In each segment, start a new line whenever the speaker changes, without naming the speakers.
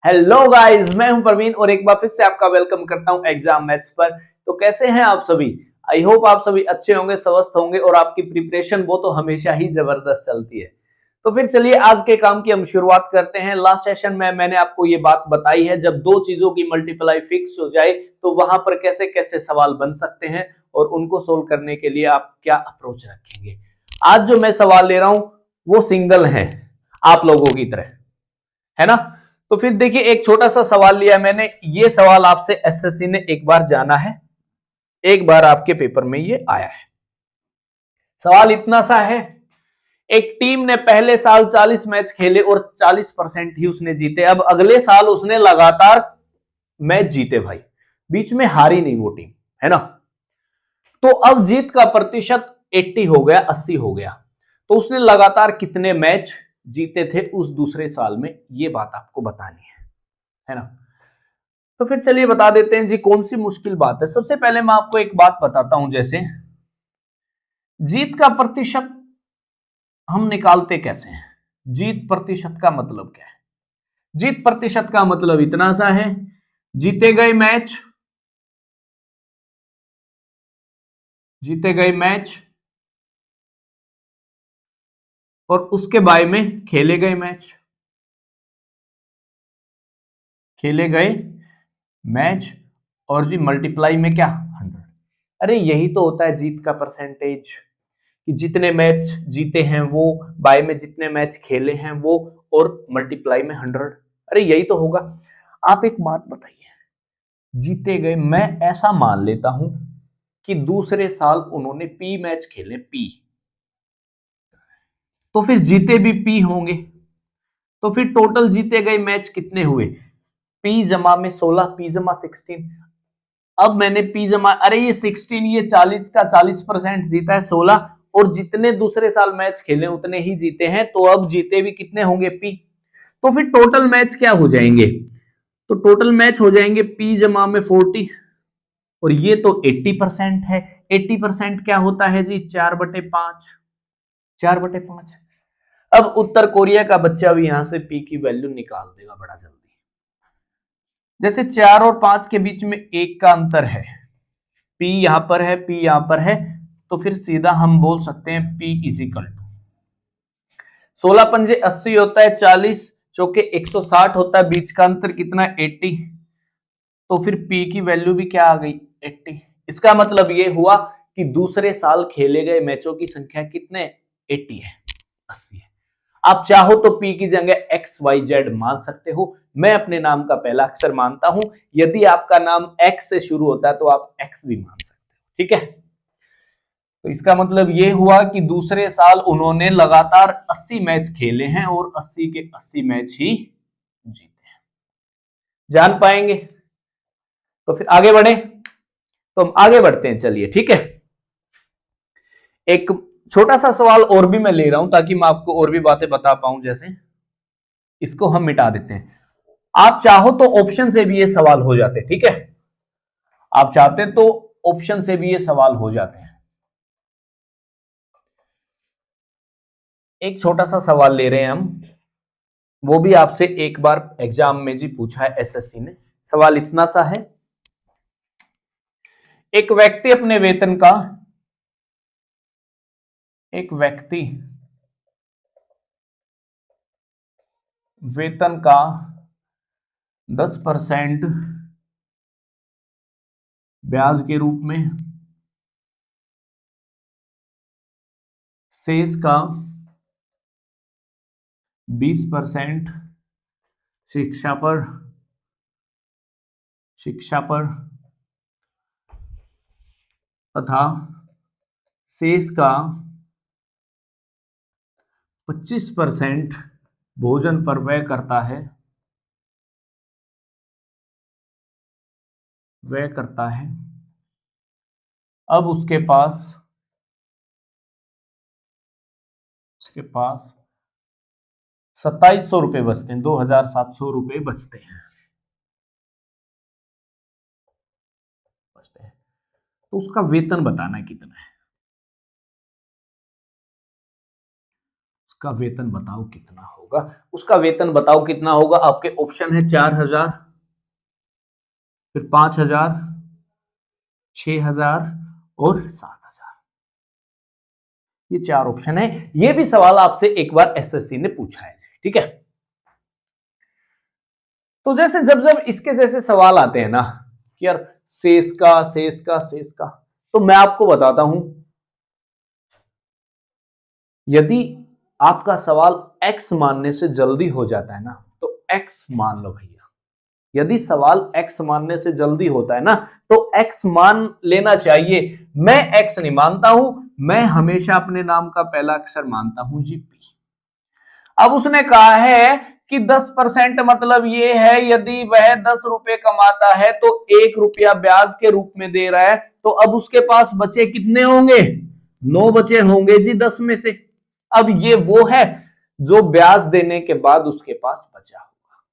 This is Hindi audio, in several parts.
हेलो गाइस, मैं हूं प्रवीण और एक बार फिर से आपका वेलकम करता हूं एग्जाम मैथ्स पर। तो कैसे हैं आप सभी? आई होप आप सभी अच्छे होंगे, स्वस्थ होंगे और आपकी प्रिपरेशन वो तो हमेशा ही जबरदस्त चलती है। तो फिर चलिए आज के काम की हम शुरुआत करते हैं। लास्ट सेशन में मैंने आपको ये बात बताई है, जब दो चीजों की मल्टीप्लाई फिक्स हो जाए तो वहां पर कैसे कैसे सवाल बन सकते हैं और उनको सोल्व करने के लिए आप क्या अप्रोच रखेंगे। आज जो मैं सवाल ले रहा हूं वो सिंगल है, आप लोगों की तरह, है ना। तो फिर देखिए, एक छोटा सा सवाल लिया मैंने। ये सवाल आपसे एसएससी ने एक बार जाना है, एक बार आपके पेपर में ये आया है। सवाल इतना सा है, एक टीम ने पहले साल 40 मैच खेले और 40% ही उसने जीते। अब अगले साल उसने लगातार मैच जीते भाई, बीच में हारी नहीं वो टीम, है ना। तो अब जीत का प्रतिशत 80 हो गया, 80 हो गया। तो उसने लगातार कितने मैच जीते थे उस दूसरे साल में, ये बात आपको बतानी है ना। तो फिर चलिए बता देते हैं जी, कौन सी मुश्किल बात है। सबसे पहले मैं आपको एक बात बताता हूं, जैसे जीत का प्रतिशत हम निकालते कैसे हैं। जीत प्रतिशत का मतलब क्या है? जीत प्रतिशत का मतलब इतना सा है, जीते गए मैच, जीते गए मैच और उसके बाय में खेले गए मैच, खेले गए मैच और जी मल्टीप्लाई में क्या 100। अरे यही तो होता है जीत का परसेंटेज, कि जितने मैच जीते हैं वो, बाय में जितने मैच खेले हैं वो, और मल्टीप्लाई में 100। अरे यही तो होगा। आप एक बात बताइए, जीते गए, मैं ऐसा मान लेता हूं कि दूसरे साल उन्होंने पी मैच खेले, पी, तो फिर जीते भी पी होंगे। तो फिर टोटल जीते गए मैच कितने हुए? पी जमा में 16, पी जमा 16। अब मैंने पी जमा, अरे ये 16, ये 40 का 40% जीता है 16, और जितने दूसरे साल मैच खेले उतने ही जीते हैं, तो अब जीते भी कितने होंगे? पी। तो फिर टोटल मैच क्या हो जाएंगे? तो टोटल मैच हो जाएंगे पी जमा में 40, और ये तो 80% है। 80% क्या होता है जी? 4/5, 4/5। अब उत्तर कोरिया का बच्चा भी यहां से पी की वैल्यू निकाल देगा बड़ा जल्दी। जैसे 4 और 5 के बीच में 1 का अंतर है, पी यहां पर है, पी यहां पर है, तो फिर सीधा हम बोल सकते हैं पी इज इक्वल टू 16×5 = 80 होता है, 40 चौके 160 होता है, बीच का अंतर कितना? 80। तो फिर पी की वैल्यू भी क्या आ गई? 80। इसका मतलब ये हुआ कि दूसरे साल खेले गए मैचों की संख्या कितने? 80 है, 80 है। आप चाहो तो पी की जगह एक्स वाई जेड मान सकते हो, मैं अपने नाम का पहला अक्षर मानता हूं। यदि आपका नाम एक्स से शुरू होता है तो आप एक्स भी मान सकते हो, ठीक है। तो इसका मतलब यह हुआ कि दूसरे साल उन्होंने लगातार 80 मैच खेले हैं और 80 के 80 मैच ही जीते हैं। जान पाएंगे? तो फिर आगे बढ़े, तो हम आगे बढ़ते हैं, चलिए ठीक है। एक छोटा सा सवाल और भी मैं ले रहा हूं ताकि मैं आपको और भी बातें बता पाऊं। जैसे इसको हम मिटा देते हैं, आप चाहो तो ऑप्शन से भी ये सवाल हो जाते, ठीक है। आप चाहते तो ऑप्शन से भी ये सवाल हो जाते हैं। एक छोटा सा सवाल ले रहे हैं हम, वो भी आपसे एक बार एग्जाम में जी पूछा है एसएससी ने। सवाल इतना सा है, एक व्यक्ति अपने वेतन का, एक व्यक्ति वेतन का 10% ब्याज के रूप में, शेष का 20% शिक्षा पर, शिक्षा पर तथा शेष का 25% भोजन पर व्यय करता है, व्यय करता है। अब उसके पास 2700 रुपए बचते हैं, 2700 रुपए बचते हैं, बचते हैं। तो उसका वेतन बताना है कितना है। उसका वेतन बताओ कितना होगा। उसका वेतन बताओ कितना होगा। आपके ऑप्शन है 4,000, फिर 5,000, 6,000 और 7,000। ये 4 ऑप्शन है। ये भी सवाल आपसे एक बार एसएससी ने पूछा है। ठीक है, तो जैसे जब जब इसके जैसे सवाल आते हैं ना कि यार शेष का शेष का शेष का, तो मैं आपको बताता हूं, यदि आपका सवाल x मानने से जल्दी हो जाता है ना तो x मान लो भैया। यदि सवाल x मानने से जल्दी होता है ना तो x मान लेना चाहिए। मैं x नहीं मानता हूं, मैं हमेशा अपने नाम का पहला अक्षर मानता हूं जी p। अब उसने कहा है कि 10% मतलब ये है यदि वह 10 रुपए कमाता है तो 1 रुपया ब्याज के रूप में दे रहा है, तो अब उसके पास बचे कितने होंगे? 9 बचे होंगे जी 10 में से। अब ये वो है जो ब्याज देने के बाद उसके पास बचा होगा,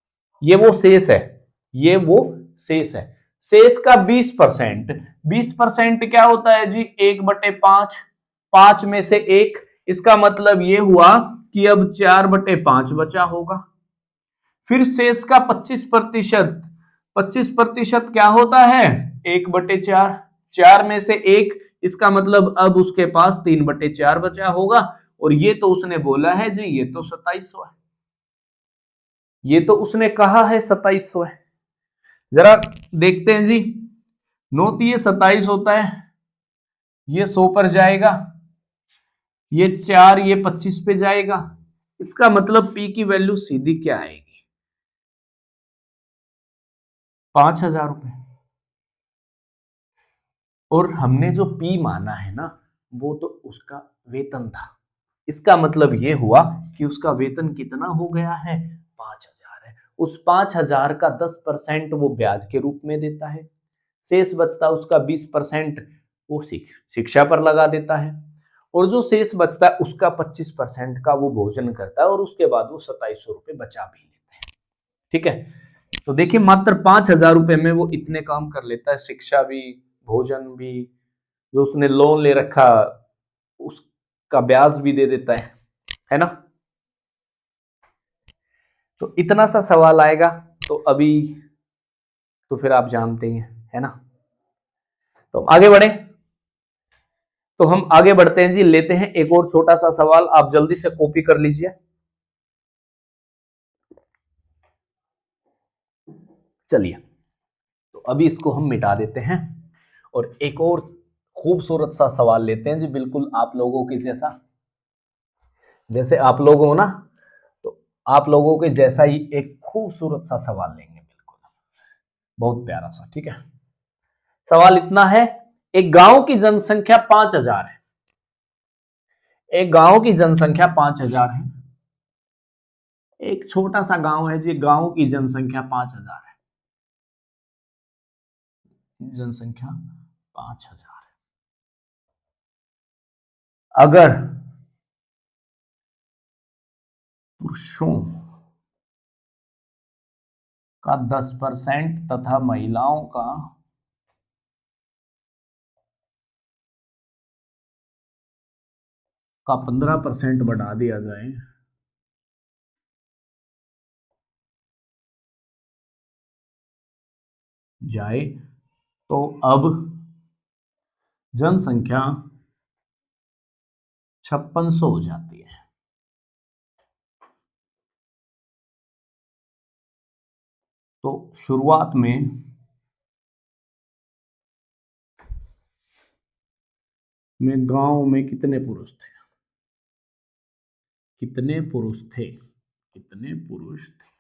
ये वो शेष है, ये वो शेष है। शेष का 20%, 20% क्या होता है जी? 1/5, 5 में से 1। इसका मतलब ये हुआ कि अब 4/5 बचा होगा। फिर शेष का 25%, 25% क्या होता है? 1/4, 4 में से 1। इसका मतलब अब उसके पास 3/4 बचा होगा। और ये तो उसने बोला है जी, ये तो 2700 है, ये तो उसने कहा है 2700 है। जरा देखते हैं जी, 9 ये 27 होता है, ये 100 पर जाएगा, ये 4 ये 25 पे जाएगा। इसका मतलब पी की वैल्यू सीधी क्या आएगी? 5,000 रुपए। और हमने जो पी माना है ना वो तो उसका वेतन था। इसका मतलब ये हुआ कि उसका वेतन कितना हो गया है? 5,000 है। उस 5,000 का 10% वो ब्याज के रूप में देता है, शेष बचता उसका 20% वो शिक्षा पर लगा देता है, और जो शेष बचता है उसका 25% का वो भोजन करता है, और उसके बाद वो 2700 रुपए बचा भी लेते हैं। ठीक है, तो देखिए मात्र 5,000 रुपए में वो इतने काम कर लेता है, शिक्षा भी, भोजन भी, जो उसने लोन ले रखा उसका ब्याज भी दे देता है ना। तो इतना सा सवाल आएगा तो अभी तो फिर आप जानते ही हैं, है ना। तो आगे बढ़े, तो हम आगे बढ़ते हैं जी, लेते हैं एक और छोटा सा सवाल, आप जल्दी से कॉपी कर लीजिए। चलिए, तो अभी इसको हम मिटा देते हैं और एक और खूबसूरत सा सवाल लेते हैं जी, बिल्कुल आप लोगों के जैसा, जैसे आप लोग हो ना, तो आप लोगों के जैसा ही एक खूबसूरत सा सवाल लेंगे, बिल्कुल बहुत प्यारा सा। ठीक है, सवाल इतना है, एक गांव की जनसंख्या 5,000 है, एक गांव की जनसंख्या 5,000 है, एक छोटा सा गांव है जी, गांव की जनसंख्या 5,000 है, जनसंख्या 5,000 है। अगर पुरुषों का 10% तथा महिलाओं का 15% बढ़ा दिया जाए तो अब जनसंख्या 5600 हो जाती है। तो शुरुआत में गांव में कितने पुरुष थे? कितने पुरुष थे? कितने पुरुष थे?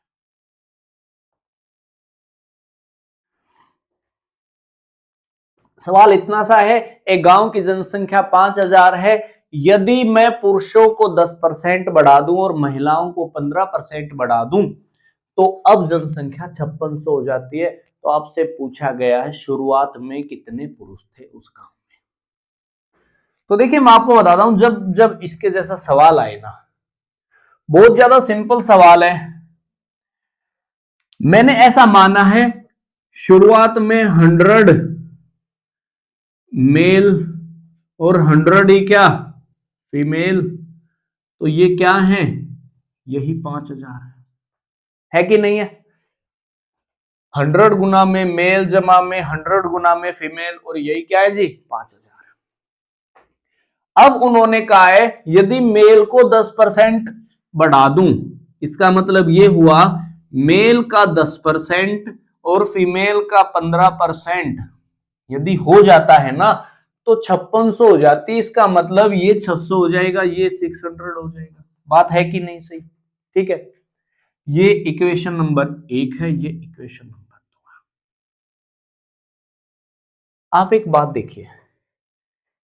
सवाल इतना सा है, एक गांव की जनसंख्या 5,000 है, यदि मैं पुरुषों को 10% बढ़ा दूं और महिलाओं को 15% बढ़ा दूं तो अब जनसंख्या 5600 हो जाती है। तो आपसे पूछा गया है शुरुआत में कितने पुरुष थे उस गांव में। तो देखिए मैं आपको बताता हूं, जब जब इसके जैसा सवाल आए ना, बहुत ज्यादा सिंपल सवाल है। मैंने ऐसा माना है, शुरुआत में 100 मेल और 100 ही क्या, फीमेल, तो ये क्या है, यही 5000 है कि नहीं है। 100 गुना में मेल जमा में 100 गुना में फीमेल, और यही क्या है जी 5000। अब उन्होंने कहा है यदि मेल को 10% बढ़ा दूं, इसका मतलब ये हुआ मेल का 10% और फीमेल का 15% यदि हो जाता है ना तो 5600 हो जाती है। इसका मतलब ये 600 हो जाएगा, ये 600 हो जाएगा। बात है कि नहीं सही? ठीक है, ये इक्वेशन नंबर 1 है, ये इक्वेशन नंबर 2 है। आप एक बात देखिए,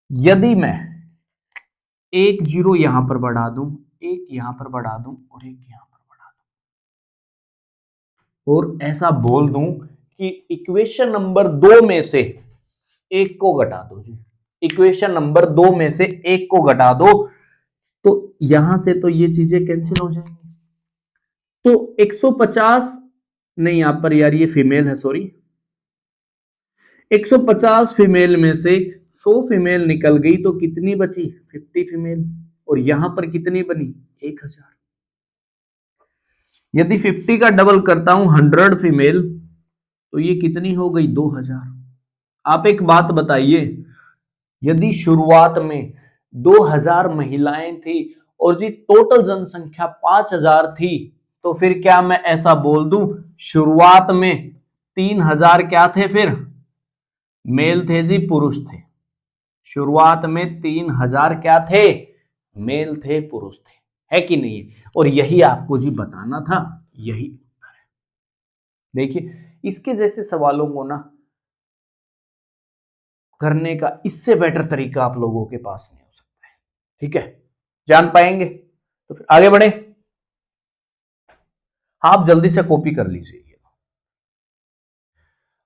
यदि मैं एक जीरो यहां पर बढ़ा दूं, एक यहां पर बढ़ा दूं और एक यहां पर बढ़ा दूं और ऐसा बोल दूं कि इक्वेशन नंबर 2 में से एक को घटा दो जी, इक्वेशन नंबर 2 में से एक को घटा दो, तो यहां से तो ये चीजें कैंसिल हो जाएंगी। तो 150 नहीं, यहां पर यार ये फीमेल है, सॉरी, 150 फीमेल में से 100 फीमेल निकल गई तो कितनी बची 50 फीमेल, और यहां पर कितनी बनी 1000। यदि 50 का डबल करता हूं 100 फीमेल तो ये कितनी हो गई 2000। आप एक बात बताइए, यदि शुरुआत में 2000 महिलाएं थी और जी टोटल जनसंख्या 5000 थी, तो फिर क्या मैं ऐसा बोल दूं शुरुआत में 3000 क्या थे, फिर मेल थे जी, पुरुष थे। शुरुआत में 3000 क्या थे, मेल थे, पुरुष थे, है कि नहीं? और यही आपको जी बताना था, यही उत्तर है। देखिए, इसके जैसे सवालों को ना करने का इससे बेटर तरीका आप लोगों के पास नहीं हो सकता है। ठीक है, जान पाएंगे तो फिर आगे बढ़े। आप जल्दी से कॉपी कर लीजिए।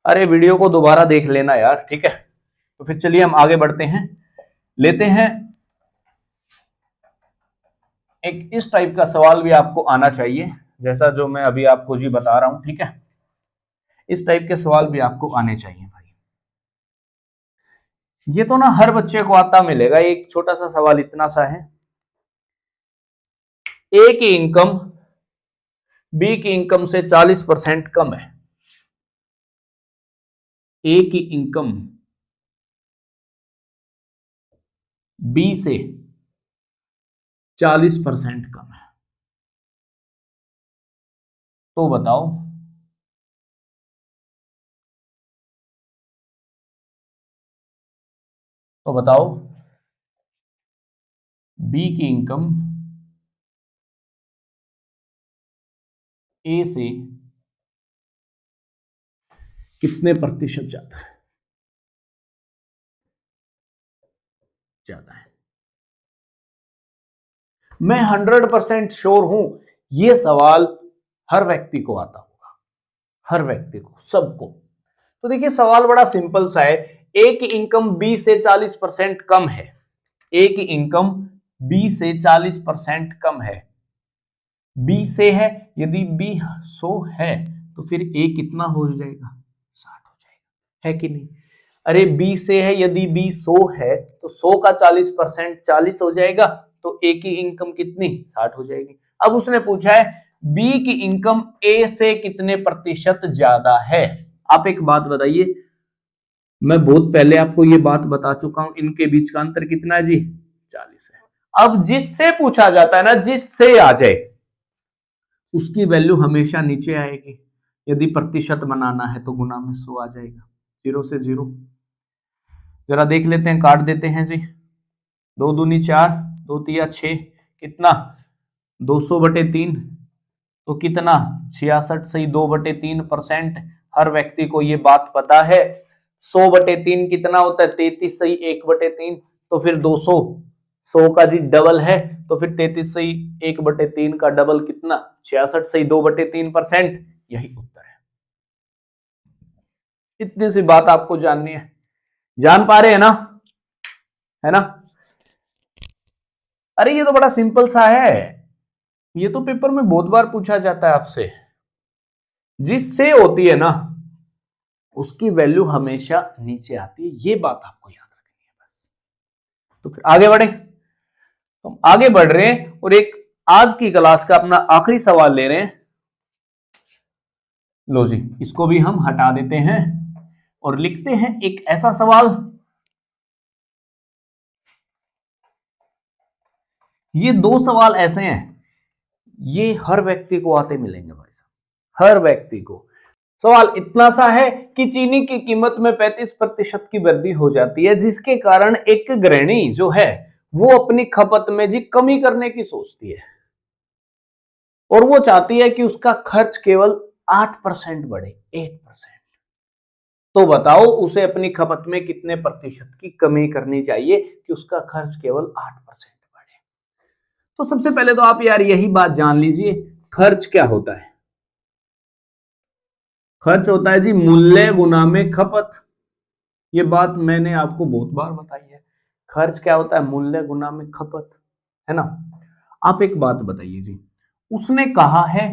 अरे वीडियो को दोबारा देख लेना यार, ठीक है। तो फिर चलिए हम आगे बढ़ते हैं, लेते हैं एक इस टाइप का सवाल भी आपको आना चाहिए, जैसा जो मैं अभी आपको जी बता रहा हूं, ठीक है। इस टाइप के सवाल भी आपको आने चाहिए भाई। ये तो ना हर बच्चे को आता मिलेगा। एक छोटा सा सवाल इतना सा है, ए की इनकम बी की इनकम से 40% कम है। ए की इनकम बी से 40% कम है, तो बताओ तो बताओ बी की इनकम ए से कितने प्रतिशत ज्यादा है? ज्यादा है। मैं 100% श्योर हूं ये सवाल हर व्यक्ति को आता होगा, हर व्यक्ति को, सबको। तो देखिए सवाल बड़ा सिंपल सा है, ए की इनकम बी से 40% कम है। ए की इनकम बी से 40% कम है, बी से है, यदि बी 100 है तो फिर ए कितना हो जाएगा 60 हो जाएगा, है कि नहीं? अरे बी से है, यदि बी 100 है तो 100 का 40% 40 हो जाएगा, तो ए की इनकम कितनी 60 हो जाएगी। अब उसने पूछा है बी की इनकम ए से कितने प्रतिशत ज्यादा है। आप एक बात बताइए, मैं बहुत पहले आपको ये बात बता चुका हूं, इनके बीच का अंतर कितना है जी 40 है। अब जिससे पूछा जाता है ना, जिससे आ जाए उसकी वैल्यू हमेशा नीचे आएगी। यदि प्रतिशत बनाना है तो गुना में 100 आ जाएगा, 0 से 0। जरा देख लेते हैं, काट देते हैं जी। 2 दूनी 4, 2 तिया 6, कितना 200/3, तो कितना 66 सही 2/3%। हर व्यक्ति को ये बात पता है। 100/3 कितना होता है 33 सही 1/3, तो फिर 200 100 का जी डबल है, तो फिर 33 सही 1/3 का डबल कितना 66 सही 2/3%। यही उत्तर है। इतनी सी बात आपको जाननी है, जान पा रहे हैं ना, है ना? अरे ये तो बड़ा सिंपल सा है, ये तो पेपर में बहुत बार पूछा जाता है आपसे। जिससे होती है ना उसकी वैल्यू हमेशा नीचे आती है, ये बात आपको याद रखनी है बस। तो फिर आगे बढ़े। तो हम आगे बढ़ रहे हैं और एक आज की क्लास का अपना आखिरी सवाल ले रहे हैं। लो जी, इसको भी हम हटा देते हैं और लिखते हैं एक ऐसा सवाल। ये दो सवाल ऐसे हैं, ये हर व्यक्ति को आते मिलेंगे भाई साहब, हर व्यक्ति को। सवाल इतना सा है कि चीनी की कीमत में 35% की वृद्धि हो जाती है, जिसके कारण एक गृहिणी जो है वो अपनी खपत में जी कमी करने की सोचती है और वो चाहती है कि उसका खर्च केवल 8% बढ़े, 8%। तो बताओ उसे अपनी खपत में कितने प्रतिशत की कमी करनी चाहिए कि उसका खर्च केवल 8% बढ़े। तो सबसे पहले तो आप यार यही बात जान लीजिए, खर्च क्या होता है। खर्च होता है जी मूल्य गुना में खपत। ये बात मैंने आपको बहुत बार बताई है। खर्च क्या होता है, मूल्य गुना में खपत, है ना। आप एक बात बताइए जी, उसने कहा है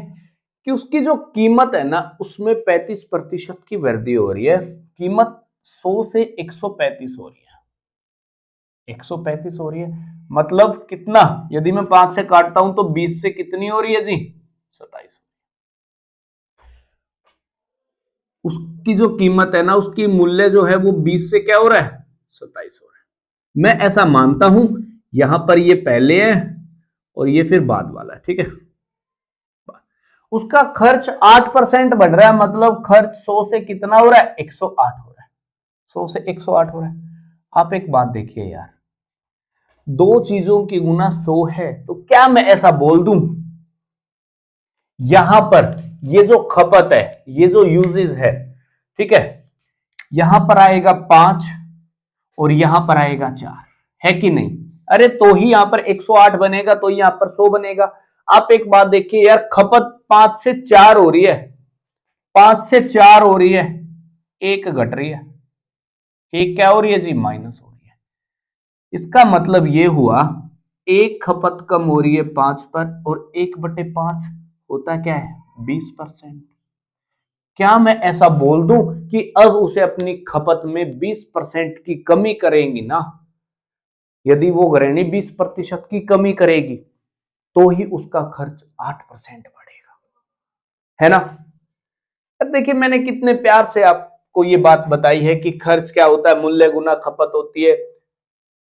कि उसकी जो कीमत है ना उसमें 35% की वृद्धि हो रही है। कीमत 100 से 135 हो रही है, 135 हो रही है मतलब कितना, यदि मैं 5 से काटता हूं तो 20 से कितनी हो रही है जी, 27। उसकी जो कीमत है ना उसकी मूल्य जो है वो 20 से क्या हो रहा है, 27 हो रहा है। मैं ऐसा मानता हूं यहां पर ये पहले है और ये फिर बाद वाला है, ठीक है। उसका खर्च 8% बढ़ रहा है, मतलब खर्च 100 से कितना हो रहा है, 108 हो रहा है, 100 से 108 हो रहा है। आप एक बात देखिए यार, दो चीजों की गुना 100 है, तो क्या मैं ऐसा बोल दूं यहां पर ये जो खपत है, ये जो यूजेज है, ठीक है, यहां पर आएगा 5 और यहां पर आएगा 4, है कि नहीं। अरे तो ही यहां पर 108 बनेगा, तो यहां पर 100 बनेगा। आप एक बात देखिए यार, खपत 5 से 4 हो रही है, 5 से 4 हो रही है, एक घट रही है, एक क्या हो रही है जी, माइनस हो रही है। इसका मतलब ये हुआ एक खपत कम हो रही है 5 पर और 1/5 होता क्या है, 20%। क्या मैं ऐसा बोल दूं कि अब उसे अपनी खपत में 20% की कमी करेंगी ना, यदि वो गृहिणी 20% की कमी करेगी तो ही उसका खर्च 8% बढ़ेगा, है ना। अब देखिए मैंने कितने प्यार से आपको ये बात बताई है कि खर्च क्या होता है, मूल्य गुना खपत होती है।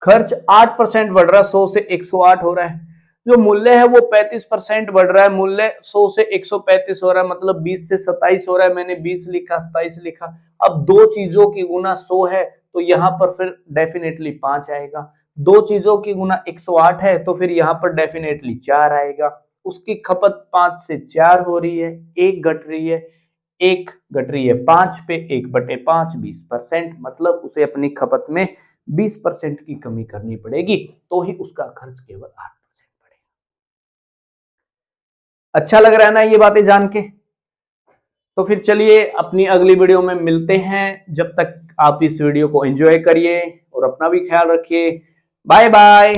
खर्च 8% बढ़ रहा है, 100 से 108 हो रहा है। जो मूल्य है वो 35% बढ़ रहा है, मूल्य 100 से 135 हो रहा है, मतलब 20 से 27 हो रहा है। मैंने 20 लिखा, 27 लिखा। अब दो चीजों की गुना 100 है तो यहां पर फिर डेफिनेटली 5 आएगा। दो चीजों की गुना 108 है तो फिर यहां पर डेफिनेटली 4 आएगा। उसकी खपत 5 से 4 हो रही है, एक घट रही है, एक घट रही है 5 पे, 1/5 20%, मतलब उसे अपनी खपत में 20% की कमी करनी पड़ेगी तो ही उसका खर्च केवल 8% बढ़ेगा। अच्छा लग रहा है ना ये बातें जान के। तो फिर चलिए अपनी अगली वीडियो में मिलते हैं, जब तक आप इस वीडियो को एंजॉय करिए और अपना भी ख्याल रखिए। Bye bye.